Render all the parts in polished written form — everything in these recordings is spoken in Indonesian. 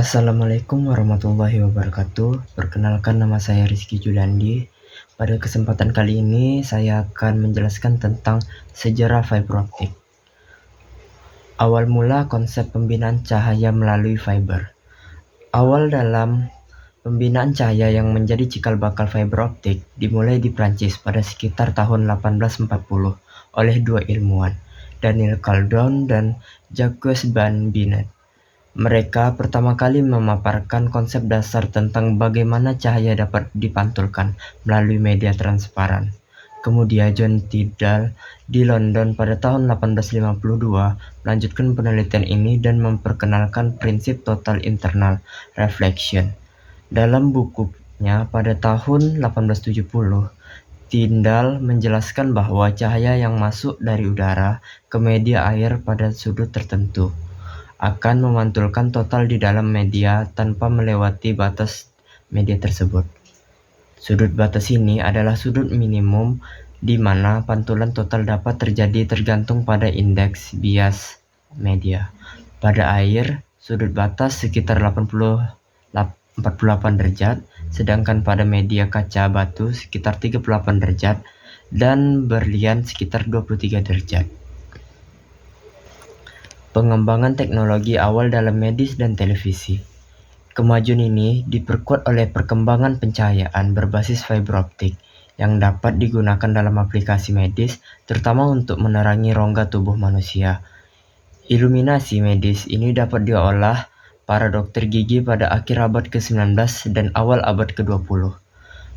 Assalamualaikum warahmatullahi wabarakatuh. Perkenalkan, nama saya Rizky Julandi. Pada kesempatan kali ini saya akan menjelaskan tentang sejarah fiber optik. Awal mula konsep pembinaan cahaya melalui fiber. Awal dalam pembinaan cahaya yang menjadi cikal bakal fiber optik dimulai di Prancis pada sekitar tahun 1840 oleh dua ilmuwan, Daniel Caldon dan Jacques Van Binet. Mereka pertama kali memaparkan konsep dasar tentang bagaimana cahaya dapat dipantulkan melalui media transparan. Kemudian John Tyndall di London pada tahun 1852 melanjutkan penelitian ini dan memperkenalkan prinsip total internal reflection. Dalam bukunya pada tahun 1870, Tyndall menjelaskan bahwa cahaya yang masuk dari udara ke media air pada sudut tertentu akan memantulkan total di dalam media tanpa melewati batas media tersebut. Sudut batas ini adalah sudut minimum di mana pantulan total dapat terjadi tergantung pada indeks bias media. Pada air, sudut batas sekitar 48 derajat, sedangkan pada media kaca batu sekitar 38 derajat dan berlian sekitar 23 derajat. Pengembangan teknologi awal dalam medis dan televisi. Kemajuan ini diperkuat oleh perkembangan pencahayaan berbasis fiber optik yang dapat digunakan dalam aplikasi medis, terutama untuk menerangi rongga tubuh manusia. Iluminasi medis ini dapat diolah para dokter gigi pada akhir abad ke-19 dan awal abad ke-20.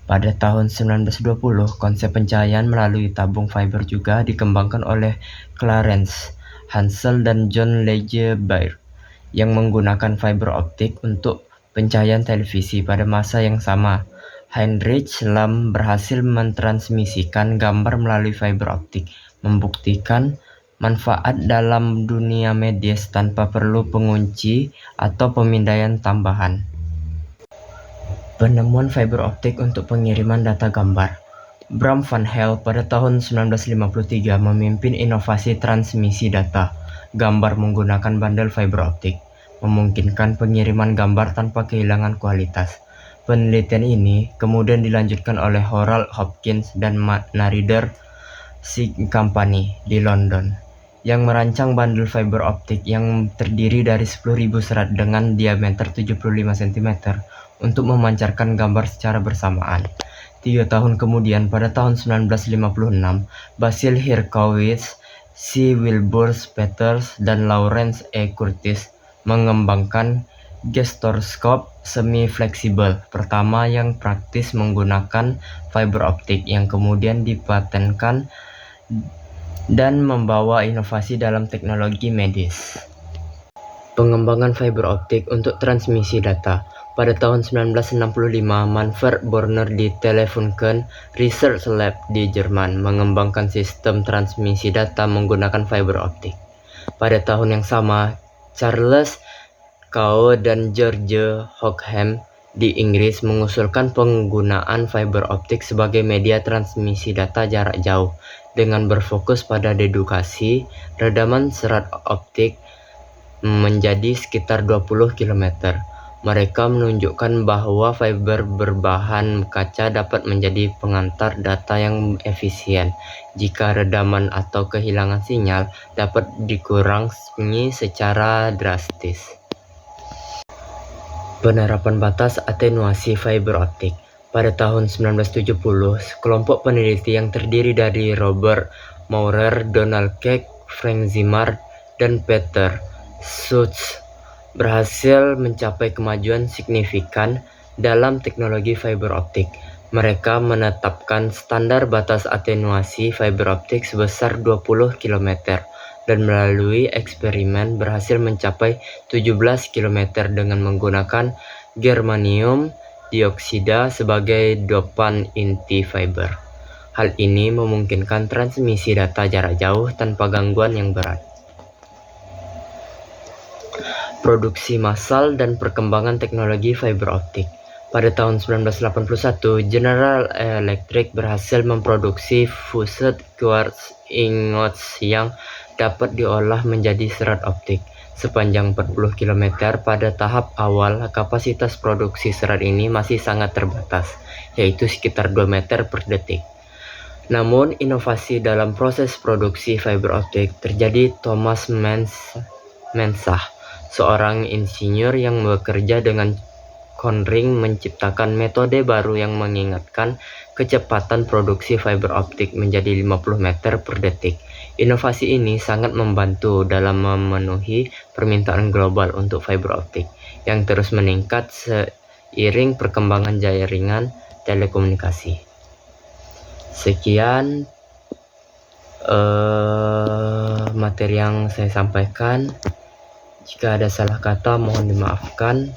Pada tahun 1920, konsep pencahayaan melalui tabung fiber juga dikembangkan oleh Clarence Hansel dan John Legge-Baird yang menggunakan fiber optik untuk pencahayaan televisi. Pada masa yang sama, Heinrich Lamb berhasil mentransmisikan gambar melalui fiber optik, membuktikan manfaat dalam dunia medis tanpa perlu pengunci atau pemindaian tambahan. Penemuan fiber optik untuk pengiriman data gambar. Bram van Hel pada tahun 1953 memimpin inovasi transmisi data gambar menggunakan bandel fiber optik, memungkinkan pengiriman gambar tanpa kehilangan kualitas. Penelitian ini kemudian dilanjutkan oleh Harold Hopkins dan Nareder Company di London, yang merancang bandel fiber optik yang terdiri dari 10.000 serat dengan diameter 75 cm untuk memancarkan gambar secara bersamaan. 3 tahun kemudian, pada tahun 1956, Basil Hirkowitz, C. Wilbur Peters, dan Lawrence E. Curtis mengembangkan gestorskop semi-fleksibel pertama yang praktis menggunakan fiber optik, yang kemudian dipatenkan dan membawa inovasi dalam teknologi medis. Pengembangan fiber optik untuk transmisi data. Pada tahun 1965, Manfred Borner di Telefunken Research Lab di Jerman mengembangkan sistem transmisi data menggunakan fiber optik. Pada tahun yang sama, Charles Kao dan George Hockham di Inggris mengusulkan penggunaan fiber optik sebagai media transmisi data jarak jauh dengan berfokus pada dedukasi redaman serat optik menjadi sekitar 20 km. Mereka menunjukkan bahwa fiber berbahan kaca dapat menjadi pengantar data yang efisien jika redaman atau kehilangan sinyal dapat dikurangi secara drastis. Penerapan batas atenuasi fiber optik. Pada tahun 1970, kelompok peneliti yang terdiri dari Robert Maurer, Donald Keck, Frank Zimmer, dan Peter Schutz berhasil mencapai kemajuan signifikan dalam teknologi fiber optik. Mereka menetapkan standar batas atenuasi fiber optik sebesar 20 km dan melalui eksperimen berhasil mencapai 17 km dengan menggunakan germanium dioksida sebagai dopan inti fiber. Hal ini memungkinkan transmisi data jarak jauh tanpa gangguan yang berat. Produksi massal dan perkembangan teknologi fiber optik. Pada tahun 1981, General Electric berhasil memproduksi fused quartz ingots yang dapat diolah menjadi serat optik. sepanjang 40 km. Pada tahap awal, kapasitas produksi serat ini masih sangat terbatas, yaitu sekitar 2 meter per detik. Namun, inovasi dalam proses produksi fiber optik terjadi. Thomas Mensah, seorang insinyur yang bekerja dengan Conring, menciptakan metode baru yang mengingatkan kecepatan produksi fiber optik menjadi 50 meter per detik. Inovasi ini sangat membantu dalam memenuhi permintaan global untuk fiber optik yang terus meningkat seiring perkembangan jaringan telekomunikasi. Sekian materi yang saya sampaikan. Jika ada salah kata mohon dimaafkan.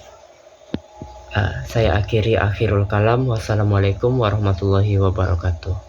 Saya akhirul kalam. Wassalamualaikum warahmatullahi wabarakatuh.